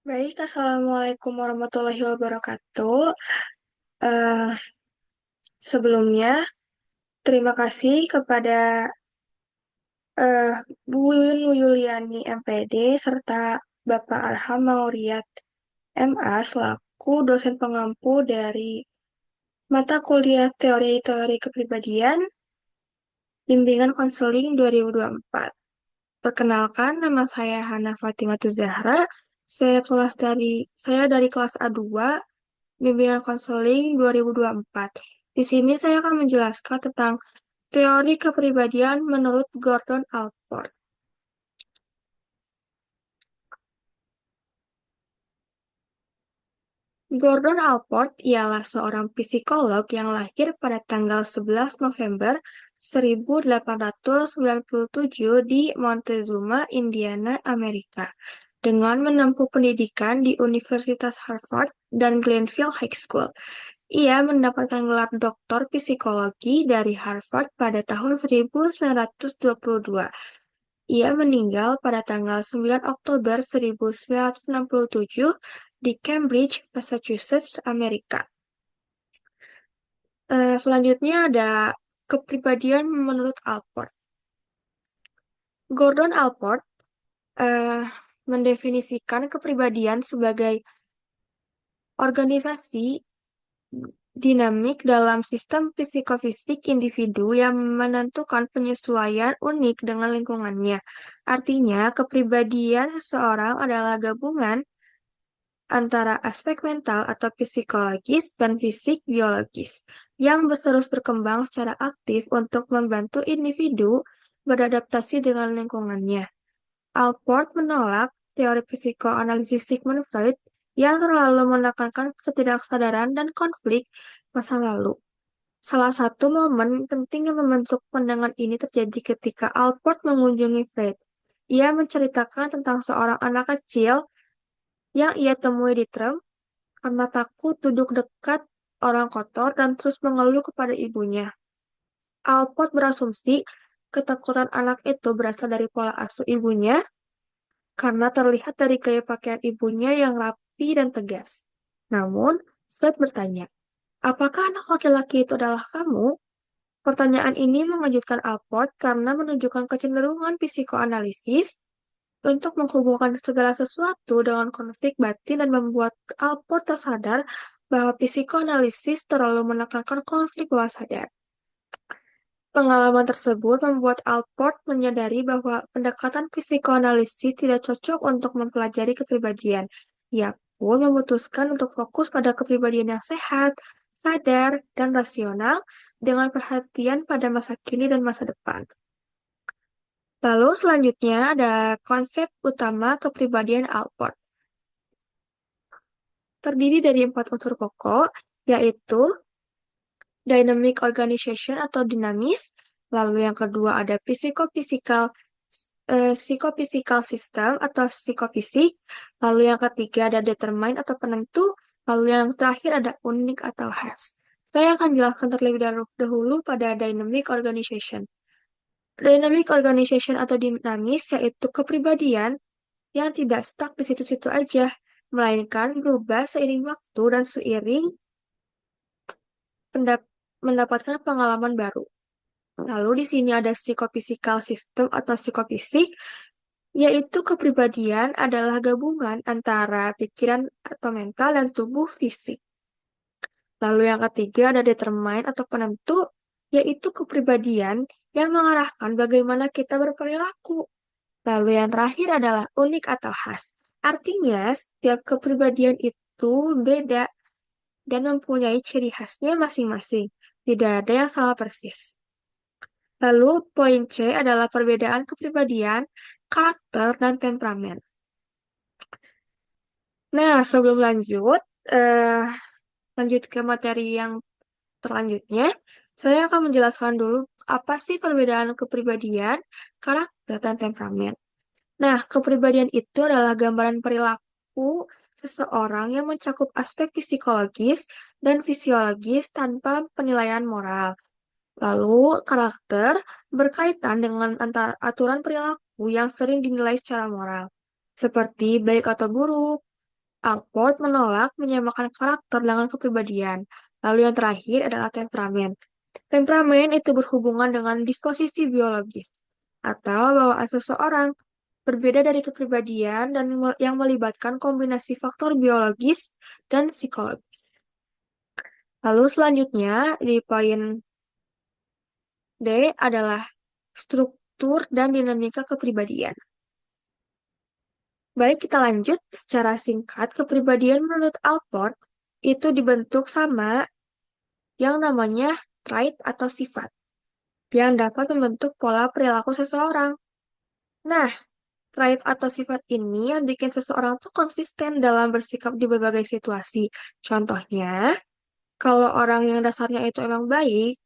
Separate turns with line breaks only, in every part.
Baik, Assalamualaikum warahmatullahi wabarakatuh. Eh, Sebelumnya, terima kasih kepada Bu Yun Yuliani MPD serta Bapak Arham Mauriyat MA selaku dosen pengampu dari mata kuliah Teori-Teori Kepribadian Bimbingan Konseling 2024. Perkenalkan, nama saya Hana Fatimah Zahra. Saya dari kelas A2 Bimbingan Konseling 2024. Di sini saya akan menjelaskan tentang teori kepribadian menurut Gordon Allport. Gordon Allport ialah seorang psikolog yang lahir pada tanggal 11 November 1897 di Montezuma, Indiana, Amerika, dengan menempuh pendidikan di Universitas Harvard dan Glenville High School. Ia mendapatkan gelar doktor psikologi dari Harvard pada tahun 1922. Ia meninggal pada tanggal 9 Oktober 1967 di Cambridge, Massachusetts, Amerika. Selanjutnya ada kepribadian menurut Allport. Gordon Allport eh, mendefinisikan kepribadian sebagai organisasi dinamik dalam sistem psikofisik individu yang menentukan penyesuaian unik dengan lingkungannya. Artinya, kepribadian seseorang adalah gabungan antara aspek mental atau psikologis dan fisik biologis yang terus berkembang secara aktif untuk membantu individu beradaptasi dengan lingkungannya. Alport menolak teori psikoanalisis Sigmund Freud yang terlalu menekankan ketidaksadaran dan konflik masa lalu. Salah satu momen penting yang membentuk pandangan ini terjadi ketika Alport mengunjungi Freud. Ia menceritakan tentang seorang anak kecil yang ia temui di tram karena takut duduk dekat orang kotor dan terus mengeluh kepada ibunya. Alport berasumsi ketakutan anak itu berasal dari pola asuh ibunya karena terlihat dari gaya pakaian ibunya yang rapi dan tegas. Namun, Fred bertanya, apakah anak laki-laki itu adalah kamu? Pertanyaan ini mengejutkan Alport karena menunjukkan kecenderungan psikoanalisis untuk menghubungkan segala sesuatu dengan konflik batin dan membuat Alport tersadar bahwa psikoanalisis terlalu menekankan konflik bawah sadar. Pengalaman tersebut membuat Alport menyadari bahwa pendekatan psikoanalisis tidak cocok untuk mempelajari kepribadian. Ia pun memutuskan untuk fokus pada kepribadian yang sehat, sadar, dan rasional dengan perhatian pada masa kini dan masa depan. Lalu selanjutnya ada konsep utama kepribadian Alport. Terdiri dari 4 unsur pokok, yaitu dynamic organization atau dinamis. Lalu yang kedua ada psikofisical system atau psikofisik. Lalu yang ketiga ada determine atau penentu. Lalu yang terakhir ada unik atau khas. Saya akan jelaskan terlebih dahulu pada dynamic organization. Dynamic organization atau dinamis yaitu kepribadian yang tidak stuck di situ-situ aja, melainkan berubah seiring waktu dan seiring mendapatkan pengalaman baru. Lalu di sini ada psikophysical system atau psikofisik, yaitu kepribadian adalah gabungan antara pikiran atau mental dan tubuh fisik. Lalu yang ketiga ada determine atau penentu, yaitu kepribadian yang mengarahkan bagaimana kita berperilaku. Lalu yang terakhir adalah unik atau khas. Artinya, setiap kepribadian itu beda dan mempunyai ciri khasnya masing-masing. Tidak ada yang sama persis. Lalu, poin C adalah perbedaan kepribadian, karakter, dan temperamen. Nah, sebelum eh, lanjut ke materi yang selanjutnya, saya akan menjelaskan dulu apa sih perbedaan kepribadian, karakter, dan temperamen. Nah, kepribadian itu adalah gambaran perilaku seseorang yang mencakup aspek psikologis dan fisiologis tanpa penilaian moral. Lalu, karakter berkaitan dengan aturan perilaku yang sering dinilai secara moral, seperti baik atau buruk. Alport menolak menyamakan karakter dengan kepribadian. Lalu yang terakhir adalah temperamen. Temperamen itu berhubungan dengan disposisi biologis atau bawaan seseorang, berbeda dari kepribadian dan yang melibatkan kombinasi faktor biologis dan psikologis. Lalu selanjutnya di poin D adalah struktur dan dinamika kepribadian. Baik, kita lanjut. Secara singkat, kepribadian menurut Alport itu dibentuk sama yang namanya trait atau sifat yang dapat membentuk pola perilaku seseorang. Nah, trait atau sifat ini yang bikin seseorang tuh konsisten dalam bersikap di berbagai situasi. Contohnya, kalau orang yang dasarnya itu emang baik,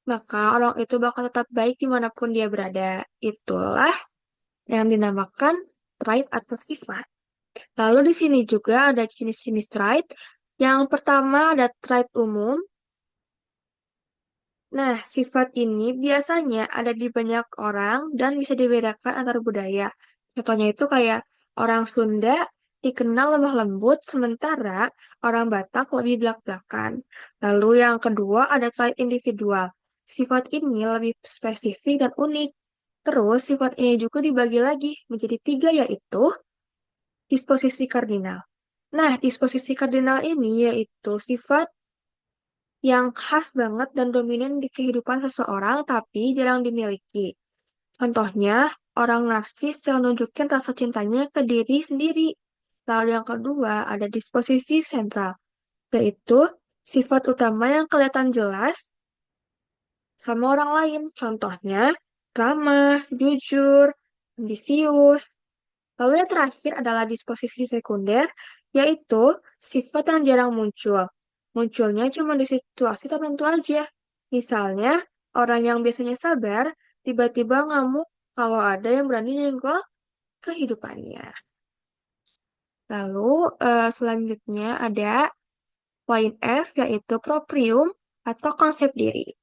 maka orang itu bakal tetap baik dimanapun dia berada. Itulah yang dinamakan trait atau sifat. Lalu di sini juga ada jenis-jenis trait. Yang pertama ada trait umum. Nah, sifat ini biasanya ada di banyak orang dan bisa dibedakan antar budaya. Contohnya itu kayak orang Sunda dikenal lemah lembut, sementara orang Batak lebih belak-belakan. Lalu yang kedua ada trait individual. Sifat ini lebih spesifik dan unik. Terus sifat ini juga dibagi lagi menjadi tiga yaitu disposisi kardinal. Nah, disposisi kardinal ini yaitu sifat yang khas banget dan dominan di kehidupan seseorang tapi jarang dimiliki. Contohnya, orang narsis yang nunjukin rasa cintanya ke diri sendiri. Lalu yang kedua ada disposisi sentral, yaitu sifat utama yang kelihatan jelas sama orang lain. Contohnya, ramah, jujur, ambisius. Lalu yang terakhir adalah disposisi sekunder, yaitu sifat yang jarang muncul. Munculnya cuma di situasi tertentu aja. Misalnya, orang yang biasanya sabar, tiba-tiba ngamuk kalau ada yang berani nyenggol kehidupannya. Lalu, selanjutnya ada poin F, yaitu proprium atau konsep diri.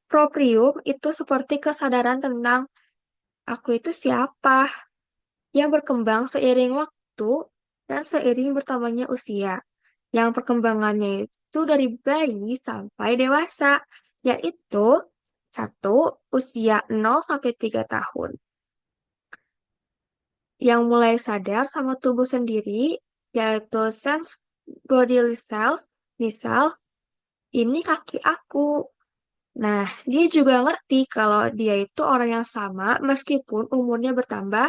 Proprium itu seperti kesadaran tentang aku itu siapa, yang berkembang seiring waktu dan seiring bertambahnya usia. Yang perkembangannya itu dari bayi sampai dewasa, yaitu satu usia 0 sampai 3 tahun. Yang mulai sadar sama tubuh sendiri, yaitu sense bodily self, misal, ini kaki aku. Nah, dia juga ngerti kalau dia itu orang yang sama meskipun umurnya bertambah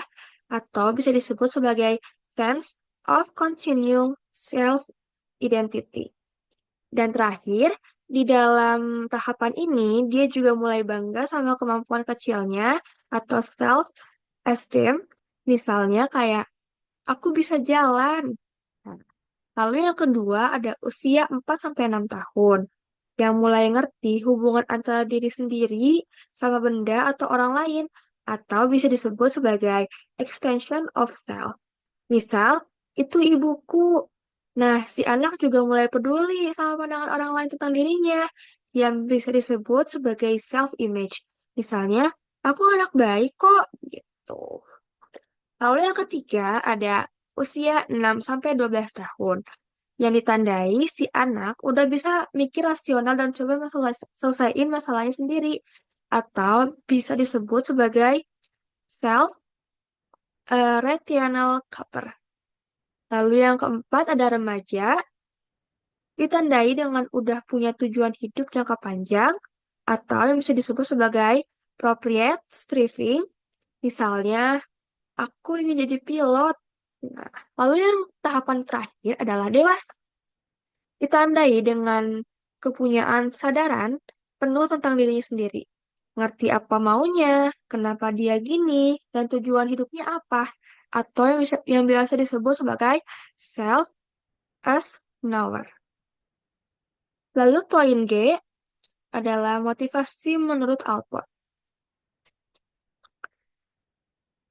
atau bisa disebut sebagai sense of continuing self-identity. Dan terakhir, di dalam tahapan ini, dia juga mulai bangga sama kemampuan kecilnya atau self-esteem. Misalnya kayak, aku bisa jalan. Nah, lalu yang kedua ada usia 4 sampai 6 tahun yang mulai ngerti hubungan antara diri sendiri sama benda atau orang lain, atau bisa disebut sebagai extension of self. Misal, itu ibuku. Nah, si anak juga mulai peduli sama pandangan orang lain tentang dirinya, yang bisa disebut sebagai self-image. Misalnya, aku anak baik kok, gitu. Lalu yang ketiga ada usia 6 sampai 12 tahun yang ditandai si anak udah bisa mikir rasional dan coba selesaiin masalahnya sendiri atau bisa disebut sebagai self rational couple. Lalu yang keempat ada remaja ditandai dengan udah punya tujuan hidup jangka panjang atau yang bisa disebut sebagai appropriate striving. Misalnya, aku ingin jadi pilot. Nah, lalu yang tahapan terakhir adalah dewasa. Ditandai dengan kepunyaan sadaran penuh tentang dirinya sendiri. Ngerti apa maunya, kenapa dia gini, dan tujuan hidupnya apa. Atau yang biasa disebut sebagai self as knower. Lalu poin G adalah motivasi menurut Alport.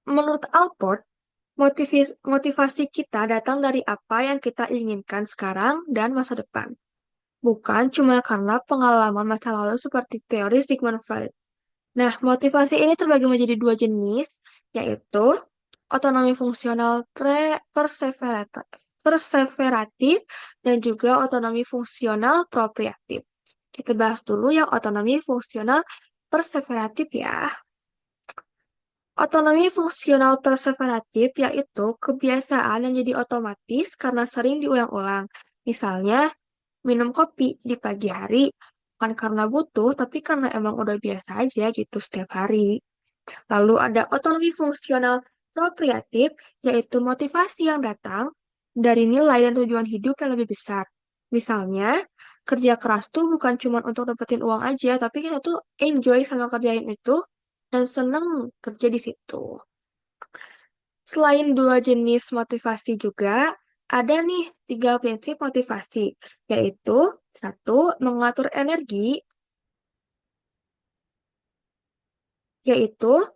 Menurut Alport, motivasi kita datang dari apa yang kita inginkan sekarang dan masa depan. Bukan cuma karena pengalaman masa lalu seperti teori Sigmund Freud. Nah, motivasi ini terbagi menjadi dua jenis, yaitu otonomi fungsional perseveratif, dan juga otonomi fungsional propriatif. Kita bahas dulu yang otonomi fungsional perseveratif ya. Otonomi fungsional perseveratif yaitu kebiasaan yang jadi otomatis karena sering diulang-ulang. Misalnya, minum kopi di pagi hari, bukan karena butuh, tapi karena emang udah biasa aja gitu setiap hari. Lalu ada otonomi fungsional prokreatif, yaitu motivasi yang datang dari nilai dan tujuan hidup yang lebih besar. Misalnya, kerja keras tuh bukan cuma untuk dapetin uang aja, tapi kita tuh enjoy sama kerjain itu dan seneng kerja di situ. Selain dua jenis motivasi juga, ada nih tiga prinsip motivasi, yaitu satu, mengatur energi, yaitu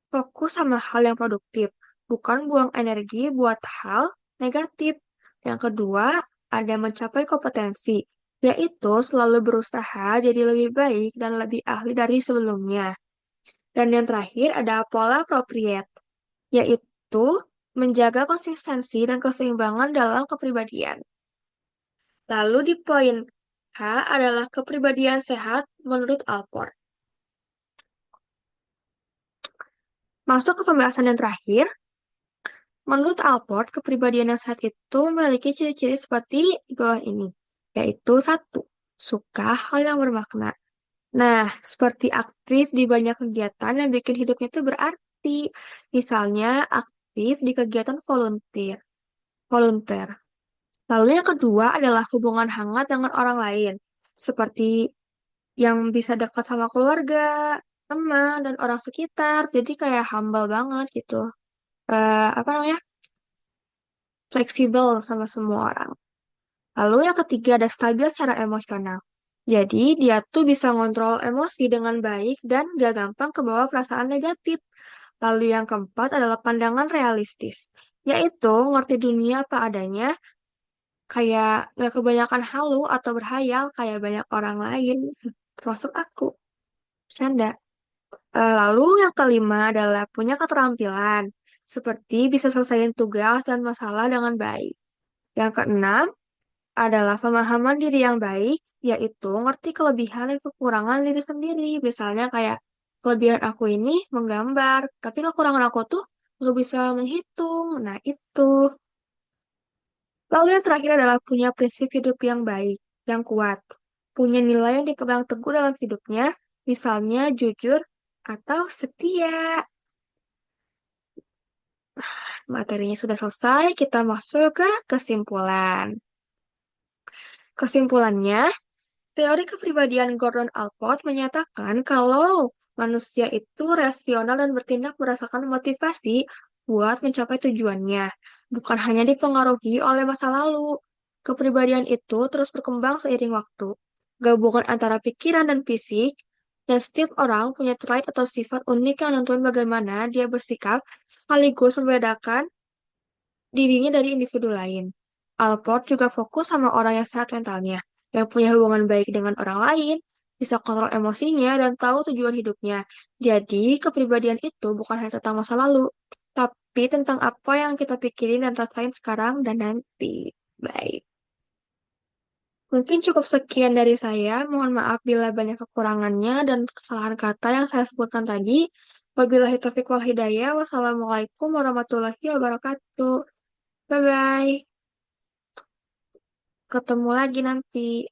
fokus sama hal yang produktif, bukan buang energi buat hal negatif. Yang kedua, ada mencapai kompetensi, yaitu selalu berusaha jadi lebih baik dan lebih ahli dari sebelumnya. Dan yang terakhir ada pola appropriate, yaitu menjaga konsistensi dan keseimbangan dalam kepribadian. Lalu di poin H adalah kepribadian sehat menurut Alport. Masuk ke pembahasan yang terakhir, menurut Alport, kepribadian yang sehat itu memiliki ciri-ciri seperti di bawah ini, yaitu satu, suka hal yang bermakna. Nah, seperti aktif di banyak kegiatan yang bikin hidupnya itu berarti. Misalnya, aktif di kegiatan volunteer. Volunteer. Lalu yang kedua adalah hubungan hangat dengan orang lain, seperti yang bisa dekat sama keluarga, teman, dan orang sekitar. Jadi kayak humble banget gitu. Apa namanya? Fleksibel sama semua orang. Lalu yang ketiga ada stabil secara emosional. Jadi dia tuh bisa ngontrol emosi dengan baik dan gak gampang kebawa perasaan negatif. Lalu yang keempat adalah pandangan realistis, yaitu ngerti dunia apa adanya, kayak gak kebanyakan halu atau berhayal kayak banyak orang lain, termasuk aku. Canda. Lalu yang kelima adalah punya keterampilan, seperti bisa selesaiin tugas dan masalah dengan baik. Yang keenam adalah pemahaman diri yang baik, yaitu ngerti kelebihan dan kekurangan diri sendiri. Misalnya kayak kelebihan aku ini menggambar, tapi kekurangan aku tuh nggak bisa menghitung. Nah, itu. Lalu yang terakhir adalah punya prinsip hidup yang baik, yang kuat. Punya nilai yang dipegang teguh dalam hidupnya, misalnya jujur atau setia. Materinya sudah selesai, kita masuk ke kesimpulan. Kesimpulannya, teori kepribadian Gordon Allport menyatakan kalau manusia itu rasional dan bertindak berdasarkan motivasi buat mencapai tujuannya, bukan hanya dipengaruhi oleh masa lalu. Kepribadian itu terus berkembang seiring waktu. Gabungan antara pikiran dan fisik, dan setiap orang punya trait atau sifat unik yang nentuin bagaimana dia bersikap, sekaligus membedakan dirinya dari individu lain. Alport juga fokus sama orang yang sehat mentalnya, yang punya hubungan baik dengan orang lain, bisa kontrol emosinya, dan tahu tujuan hidupnya. Jadi, kepribadian itu bukan hanya tentang masa lalu, tapi tentang apa yang kita pikirin dan rasain sekarang dan nanti. Baik. Mungkin cukup sekian dari saya. Mohon maaf bila banyak kekurangannya dan kesalahan kata yang saya sebutkan tadi. Wabillahi taufiq wal hidayah. Wassalamualaikum warahmatullahi wabarakatuh. Bye-bye. Ketemu lagi nanti.